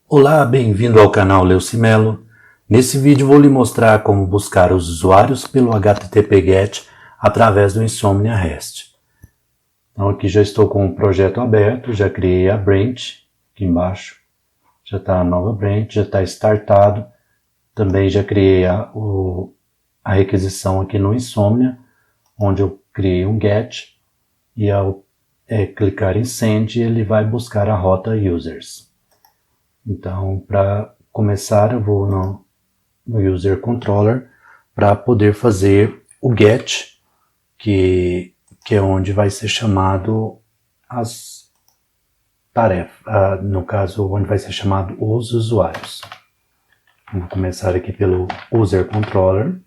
Olá, bem-vindo ao canal Leucimelo. Nesse vídeo vou lhe mostrar como buscar os usuários pelo HTTP-GET através do Insomnia REST. Então aqui já estou com o projeto aberto, já criei a branch, aqui embaixo já está a nova branch, já está startado. Também já criei a requisição aqui no Insomnia, onde eu criei um GET e ao clicar em Send ele vai buscar a rota Users. Então, para começar, eu vou no User Controller para poder fazer o GET, que é onde vai ser chamado as tarefas, no caso, onde vai ser chamado os usuários. Vou começar aqui pelo User Controller.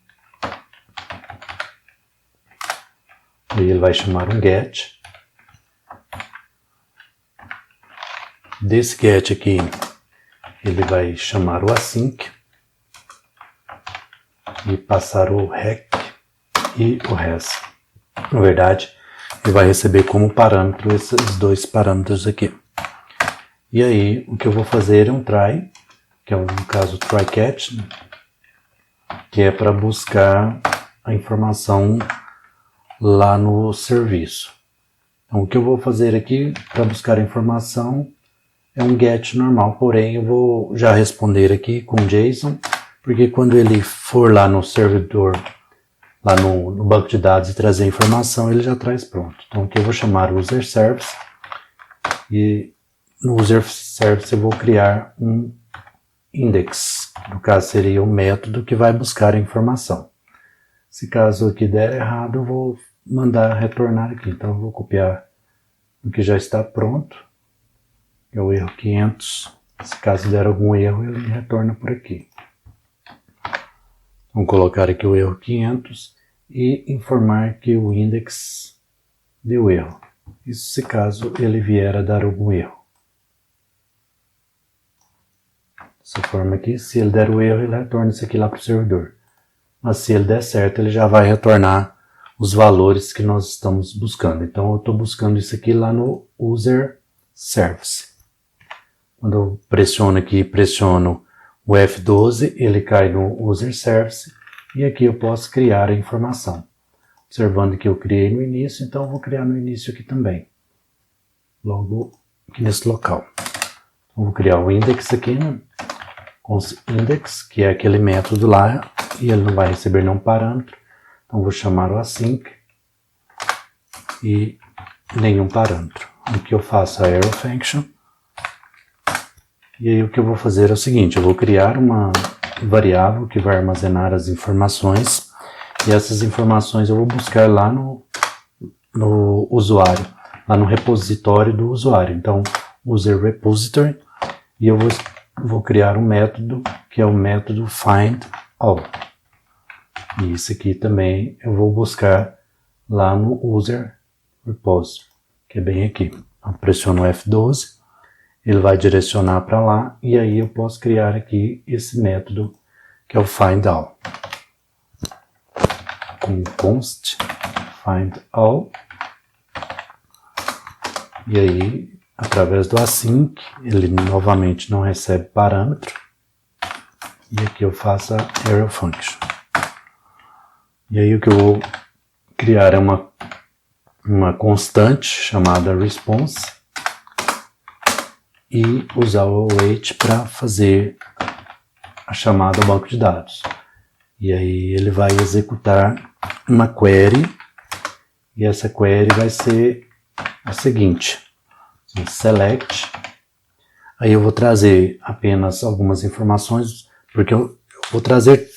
E ele vai chamar um GET. Desse GET aqui, ele vai chamar o async e passar o rec e o res. Na verdade, ele vai receber como parâmetro esses dois parâmetros aqui. E aí, o que eu vou fazer é um try, que é no caso try catch, que é para buscar a informação lá no serviço. Então, o que eu vou fazer aqui para buscar a informação é um GET normal, porém eu vou já responder aqui com JSON, porque quando ele for lá no servidor, lá no banco de dados e trazer a informação, ele já traz pronto. Então aqui eu vou chamar o user service e no user service eu vou criar um index, no caso seria o método que vai buscar a informação. Se caso aqui der errado, eu vou mandar retornar aqui. Então eu vou copiar o que já está pronto. É o erro 500, se caso der algum erro ele retorna por aqui. Vamos colocar aqui o erro 500 e informar que o index deu erro. Isso se caso ele vier a dar algum erro. Dessa forma aqui, se ele der o erro ele retorna isso aqui lá para o servidor. Mas se ele der certo ele já vai retornar os valores que nós estamos buscando. Então eu estou buscando isso aqui lá no user service. Quando eu pressiono aqui, pressiono o F12, ele cai no User Service e aqui eu posso criar a informação. Observando que eu criei no início, então eu vou criar no início aqui também. Logo aqui nesse local. Então, vou criar o index aqui, né? Com index, que é aquele método lá, e ele não vai receber nenhum parâmetro. Então vou chamar o async e nenhum parâmetro. Aqui eu faço a arrow function. E aí o que eu vou fazer é o seguinte, eu vou criar uma variável que vai armazenar as informações e essas informações eu vou buscar lá no usuário, lá no repositório do usuário. Então, user repository e eu vou criar um método que é o método find all. E isso aqui também eu vou buscar lá no user repository, que é bem aqui. Eu pressiono F12. Ele vai direcionar para lá e aí eu posso criar aqui esse método que é o find all. Com const find all. E aí, através do async, ele novamente não recebe parâmetro. E aqui eu faço a arrow function. E aí o que eu vou criar é uma constante chamada response. E usar o await para fazer a chamada ao banco de dados. E aí ele vai executar uma query, e essa query vai ser a seguinte, select, aí eu vou trazer apenas algumas informações, porque eu vou trazer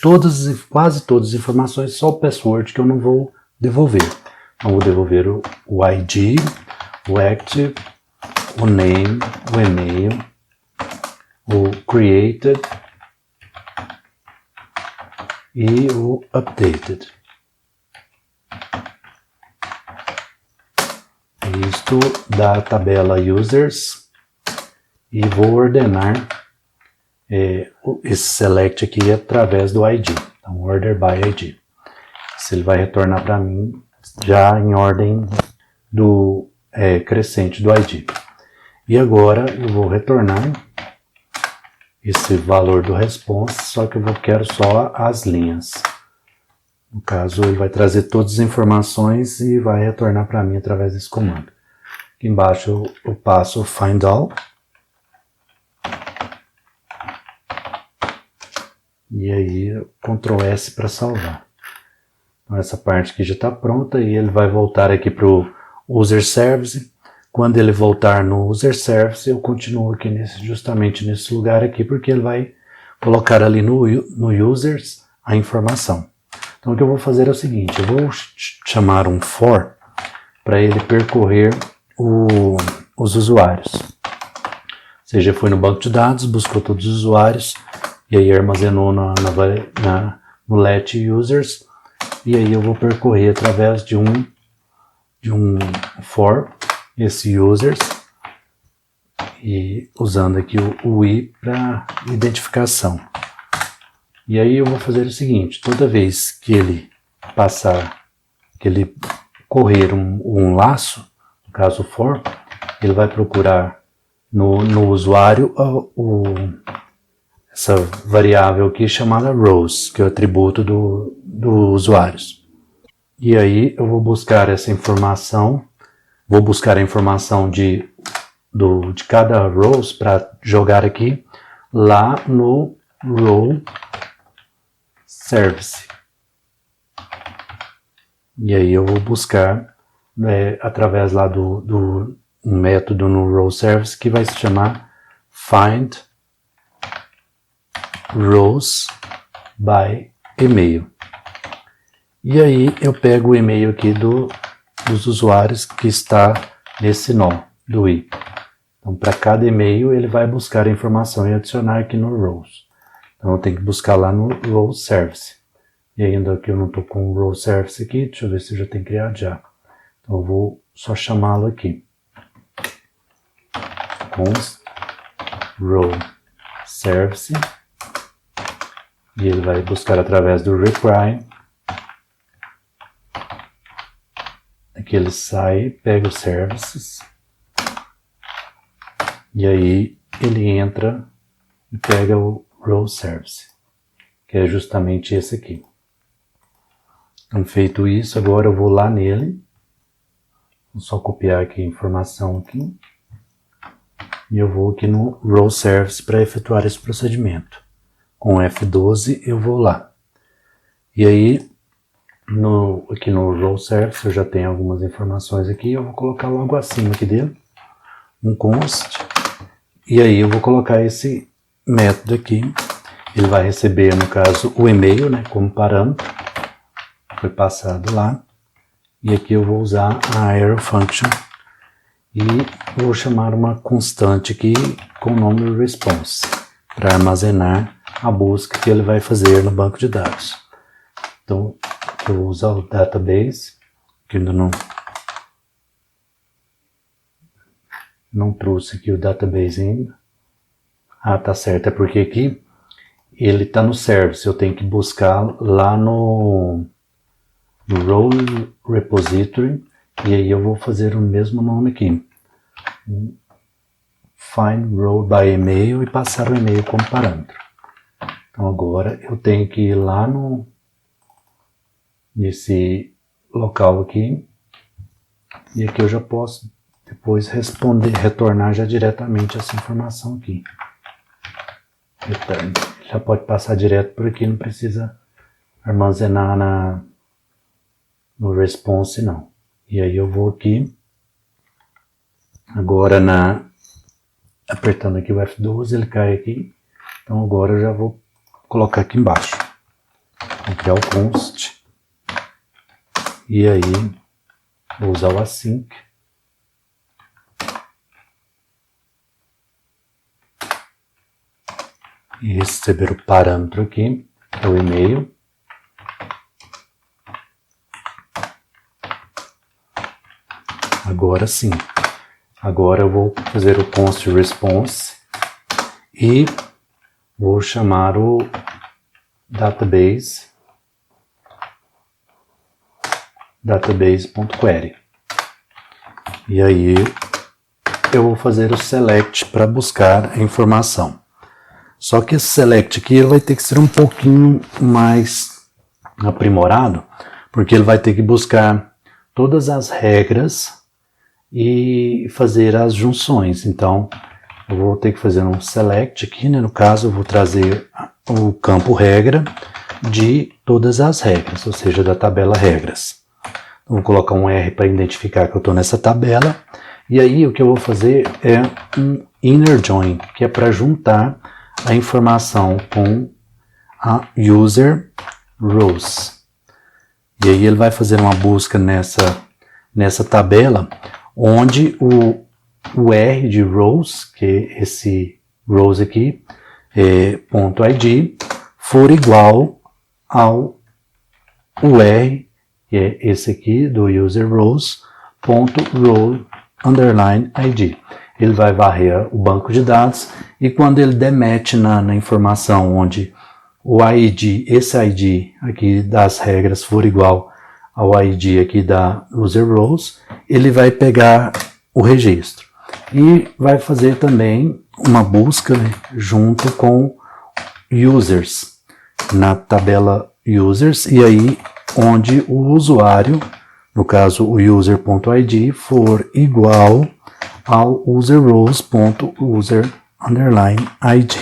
quase todas as informações, só o password que eu não vou devolver. Então vou devolver o ID, o active, o name, o e-mail, o created e o updated. Isto da tabela users e vou ordenar esse select aqui através do ID. Então order by ID. Se ele vai retornar para mim já em ordem crescente do ID. E agora eu vou retornar esse valor do response, só que eu quero só as linhas. No caso, ele vai trazer todas as informações e vai retornar para mim através desse comando. Aqui embaixo eu passo o find all. E aí, Ctrl S para salvar. Então, essa parte aqui já está pronta e ele vai voltar aqui para o User Service. Quando ele voltar no User Service, eu continuo aqui justamente nesse lugar aqui, porque ele vai colocar ali no Users a informação. Então o que eu vou fazer é o seguinte, eu vou chamar um for para ele percorrer os usuários. Ou seja, foi no banco de dados, buscou todos os usuários, e aí armazenou no let users, e aí eu vou percorrer através de um for, esse users, e usando aqui o i para identificação. E aí eu vou fazer o seguinte, toda vez que ele correr um laço, no caso for, ele vai procurar no usuário essa variável aqui chamada rows, que é o atributo do usuários. E aí eu vou buscar essa informação, vou buscar a informação de cada rows para jogar aqui lá no row service. E aí eu vou buscar através lá do um método no row service que vai se chamar find rows by email. E aí eu pego o e-mail aqui dos usuários que está nesse nó do i. Então para cada e-mail ele vai buscar a informação e adicionar aqui no rows. Então eu tenho que buscar lá no row service. E ainda que eu não estou com o row service aqui, deixa eu ver se eu já tenho criado já. Então eu vou só chamá-lo aqui. Const row service. E ele vai buscar através do require. Aqui ele sai, pega os services. E aí ele entra e pega o row service, que é justamente esse aqui. Então feito isso, agora eu vou lá nele. Vou só copiar aqui a informação aqui. E eu vou aqui no row service para efetuar esse procedimento. Com F12 eu vou lá. E aí, aqui no row service eu já tenho algumas informações aqui. Eu vou colocar logo acima aqui dele um const. E aí eu vou colocar esse método aqui. Ele vai receber, no caso, o e-mail, né, como parâmetro. Foi passado lá. E aqui eu vou usar a arrow function. E vou chamar uma constante aqui com o nome response, para armazenar a busca que ele vai fazer no banco de dados. Então, eu vou usar o database, que ainda não trouxe aqui o database ainda. Ah, tá certo, é porque aqui ele está no service, eu tenho que buscar lá no row repository, e aí eu vou fazer o mesmo nome aqui. Find row by email e passar o e-mail como parâmetro. Então agora eu tenho que ir lá nesse local aqui, e aqui eu já posso depois retornar já diretamente essa informação aqui. Return. Já pode passar direto por aqui, não precisa armazenar no response não. E aí eu vou aqui, agora apertando aqui o F12, ele cai aqui. Então agora eu já vou colocar aqui embaixo. Vou criar o const. E aí vou usar o async. E receber o parâmetro aqui, que é o e-mail. Agora sim. Agora eu vou fazer o const response e vou chamar o database.query. E aí eu vou fazer o select para buscar a informação. Só que esse select aqui ele vai ter que ser um pouquinho mais aprimorado, porque ele vai ter que buscar todas as regras e fazer as junções. Então, eu vou ter que fazer um select aqui, né? No caso, eu vou trazer o campo regra de todas as regras, ou seja, da tabela regras. Eu vou colocar um R para identificar que eu estou nessa tabela. E aí, o que eu vou fazer é um inner join, que é para juntar a informação com a user rows. E aí, ele vai fazer uma busca nessa tabela, onde o R de rows, que é esse rows aqui, .id, for igual ao R, que é esse aqui do user rows, .row underline id. Ele vai varrer o banco de dados e quando ele der match na informação onde o ID, esse ID aqui das regras for igual ao ID aqui da user rows, ele vai pegar o registro e vai fazer também uma busca, né, junto com users na tabela users, e aí onde o usuário, no caso o user.id, for igual ao userrows.user underline id.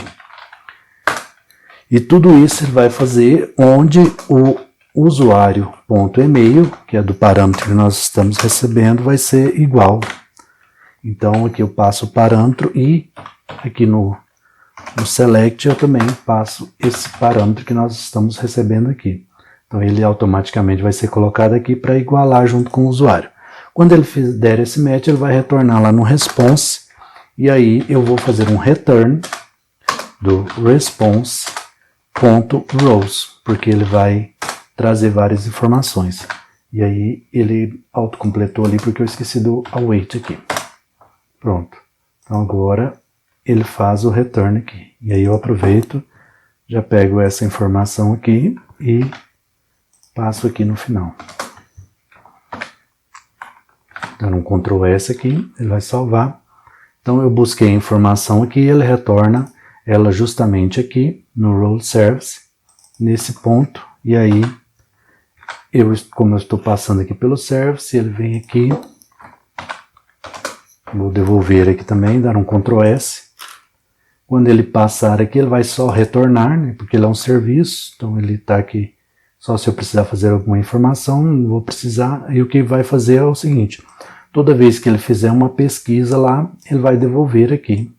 E tudo isso ele vai fazer onde o usuário.email, que é do parâmetro que nós estamos recebendo, vai ser igual. Então aqui eu passo o parâmetro e aqui no select eu também passo esse parâmetro que nós estamos recebendo aqui. Então ele automaticamente vai ser colocado aqui para igualar junto com o usuário. Quando ele der esse match, ele vai retornar lá no response, e aí eu vou fazer um return do response.rows, porque ele vai trazer várias informações. E aí ele autocompletou ali porque eu esqueci do await aqui. Pronto. Então agora ele faz o return aqui. E aí eu aproveito, já pego essa informação aqui e passo aqui no final. Dando um Ctrl S aqui, ele vai salvar. Então eu busquei a informação aqui, ele retorna ela justamente aqui no role service, nesse ponto. E aí, como eu estou passando aqui pelo service, ele vem aqui. Vou devolver aqui também, dar um Ctrl S. Quando ele passar aqui, ele vai só retornar, né, porque ele é um serviço. Então ele está aqui só se eu precisar fazer alguma informação, não vou precisar. E o que vai fazer é o seguinte: toda vez que ele fizer uma pesquisa lá, ele vai devolver aqui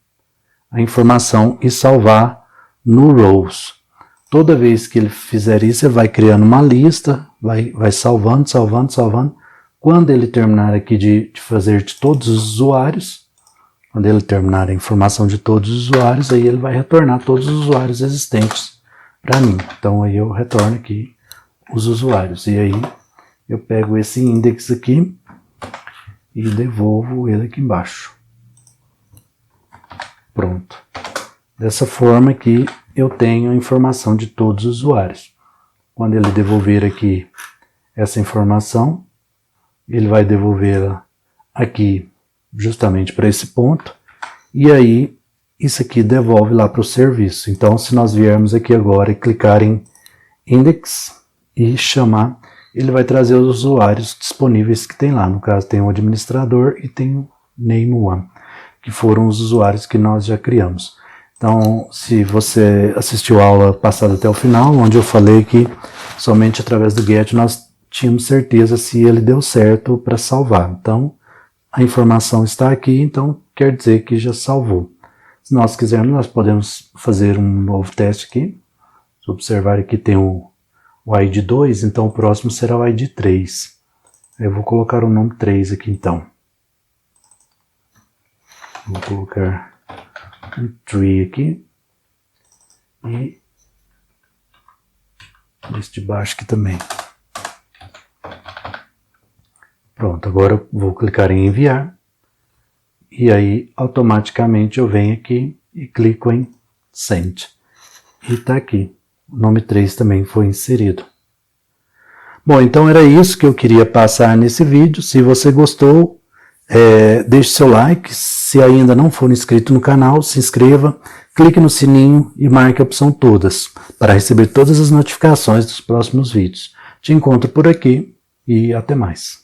a informação e salvar no rows. Toda vez que ele fizer isso, ele vai criando uma lista, vai salvando. Quando ele terminar aqui de fazer de todos os usuários, quando ele terminar a informação de todos os usuários, aí ele vai retornar todos os usuários existentes para mim. Então aí eu retorno aqui os usuários. E aí eu pego esse index aqui e devolvo ele aqui embaixo. Pronto. Dessa forma aqui eu tenho a informação de todos os usuários. Quando ele devolver aqui essa informação, ele vai devolvê-la aqui justamente para esse ponto. E aí isso aqui devolve lá para o serviço. Então se nós viermos aqui agora e clicar em index e chamar, ele vai trazer os usuários disponíveis que tem lá. No caso tem o administrador e tem o name one, que foram os usuários que nós já criamos. Então, se você assistiu a aula passada até o final, onde eu falei que somente através do get nós tínhamos certeza se ele deu certo para salvar. Então, a informação está aqui, então quer dizer que já salvou. Se nós quisermos, nós podemos fazer um novo teste aqui. Se observar aqui tem o ID 2, então o próximo será o ID 3. Eu vou colocar o nome 3 aqui então. Vou colocar um tree aqui. E esse de baixo aqui também. Pronto, agora eu vou clicar em enviar. E aí automaticamente eu venho aqui e clico em send. E está aqui. O nome 3 também foi inserido. Bom, então era isso que eu queria passar nesse vídeo. Se você gostou, deixe seu like. Se ainda não for inscrito no canal, se inscreva. clique no sininho e marque a opção todas para receber todas as notificações dos próximos vídeos. Te encontro por aqui e até mais.